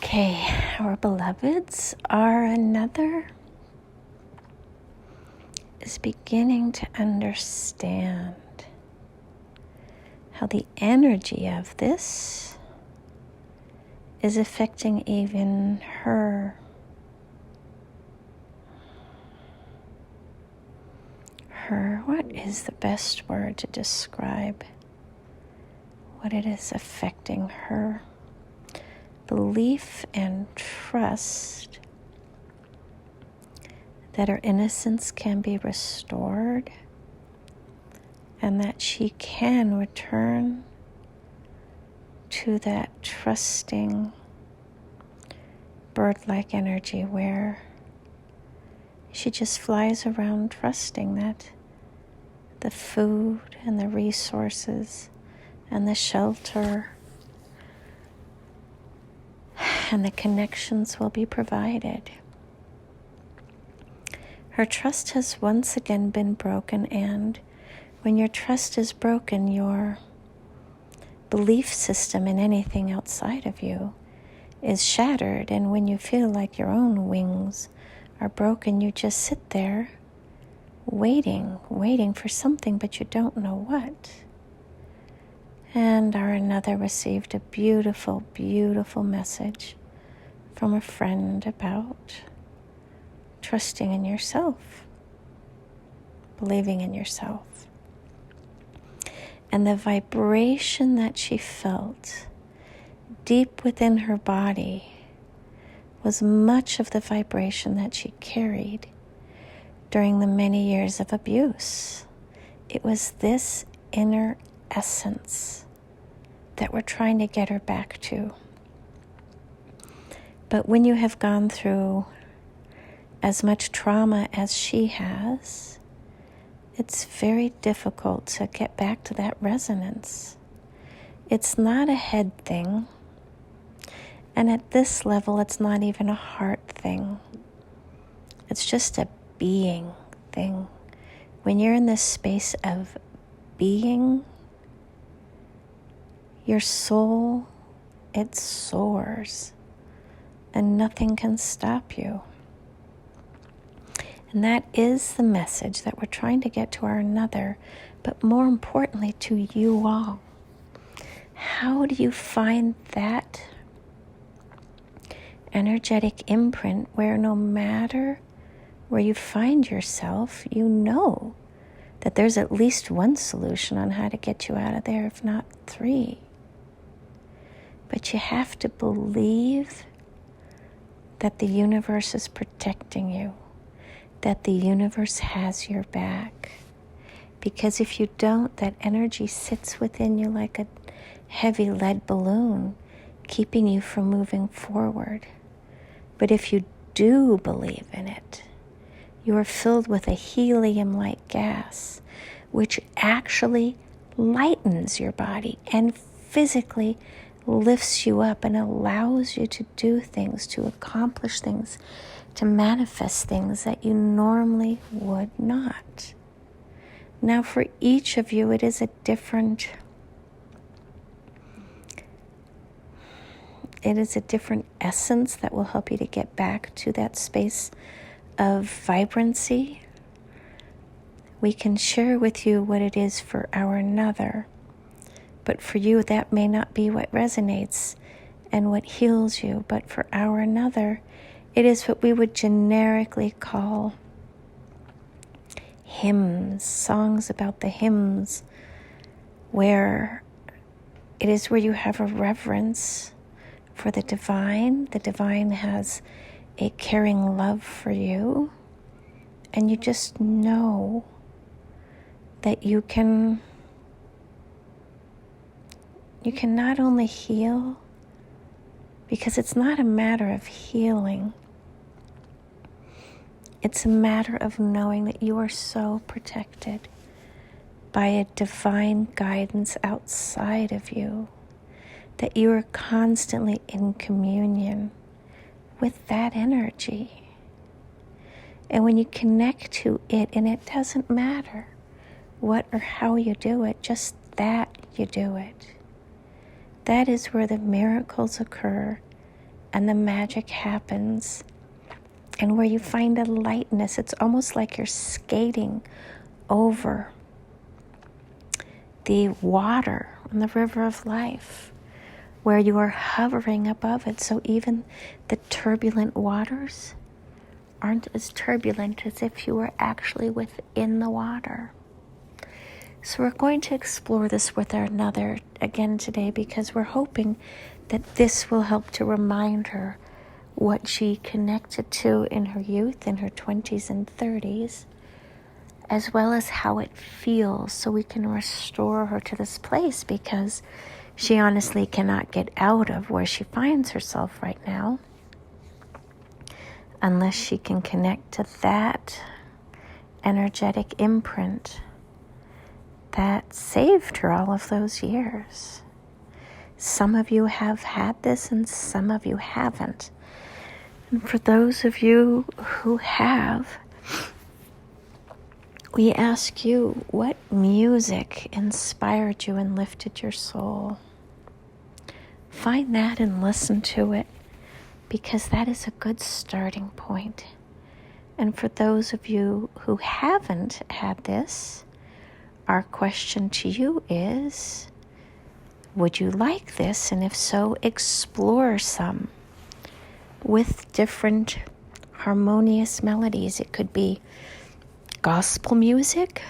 Okay, our beloveds, our another is beginning to understand how the energy of this is affecting even her. What is the best word to describe what it is affecting her? Belief and trust that her innocence can be restored and that she can return to that trusting bird-like energy where she just flies around trusting that the food and the resources and the shelter and the connections will be provided. Her trust has once again been broken, and when your trust is broken, your belief system in anything outside of you is shattered, and when you feel like your own wings are broken, you just sit there waiting for something, but you don't know what. And our another received a beautiful, beautiful message from a friend about trusting in yourself, believing in yourself. And the vibration that she felt deep within her body was much of the vibration that she carried during the many years of abuse. It was this inner essence that we're trying to get her back to. But when you have gone through as much trauma as she has, it's very difficult to get back to that resonance. It's not a head thing, and at this level, it's not even a heart thing. It's just a being thing. When you're in this space of being, your soul, it soars, and nothing can stop you. And that is the message that we're trying to get to our another, but more importantly to you all. How do you find that energetic imprint where no matter where you find yourself, you know that there's at least one solution on how to get you out of there, if not three. But you have to believe that the universe is protecting you, that the universe has your back. Because if you don't, that energy sits within you like a heavy lead balloon, keeping you from moving forward. But if you do believe in it, you are filled with a helium-like gas, which actually lightens your body and physically lifts you up and allows you to do things, to accomplish things, to manifest things that you normally would not. Now, for each of you, it is a different essence that will help you to get back to that space of vibrancy. We can share with you what it is for our another, but for you that may not be what resonates and what heals you. But for our another, it is what we would generically call hymns, songs about the hymns, where it is where you have a reverence for the divine. The divine has a caring love for you, and you just know that you can not only heal, because it's not a matter of healing, it's a matter of knowing that you are so protected by a divine guidance outside of you, that you are constantly in communion with that energy. And when you connect to it, and it doesn't matter what or how you do it, just that you do it, that is where the miracles occur and the magic happens. And where you find a lightness, it's almost like you're skating over the water on the river of life, where you are hovering above it. So even the turbulent waters aren't as turbulent as if you were actually within the water. So we're going to explore this with our another again today, because we're hoping that this will help to remind her what she connected to in her youth, in her 20s and 30s, as well as how it feels, so we can restore her to this place, because she honestly cannot get out of where she finds herself right now unless she can connect to that energetic imprint that saved her all of those years. Some of you have had this and some of you haven't. And for those of you who have, we ask you, what music inspired you and lifted your soul? Find that and listen to it, because that is a good starting point. And for those of you who haven't had this, our question to you is, would you like this? And if so, explore some with different harmonious melodies. It could be gospel music.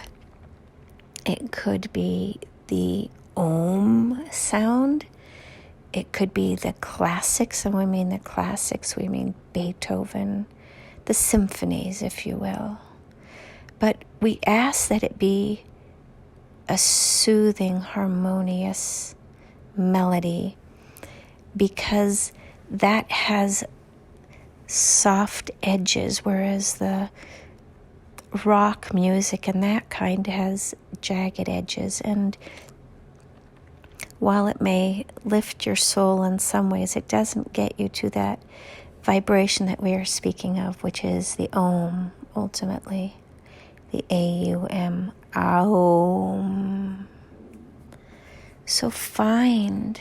It could be the AUM sound. It could be the classics, and when we mean the classics, we mean Beethoven, the symphonies, if you will. But we ask that it be a soothing, harmonious melody, because that has soft edges, whereas the rock music and that kind has jagged edges. And while it may lift your soul in some ways, it doesn't get you to that vibration that we are speaking of, which is the AUM, ultimately. The AUM, AUM. So find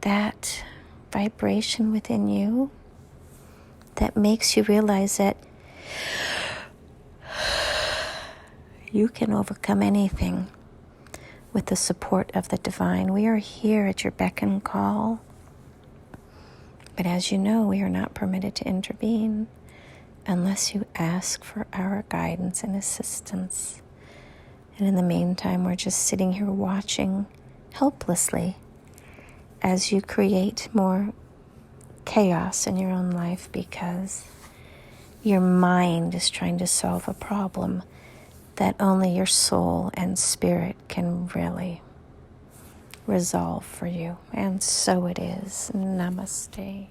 that vibration within you that makes you realize that you can overcome anything with the support of the divine. We are here at your beck and call. But as you know, we are not permitted to intervene unless you ask for our guidance and assistance. And in the meantime, we're just sitting here watching helplessly as you create more chaos in your own life, because your mind is trying to solve a problem that only your soul and spirit can really resolve for you. And so it is. Namaste.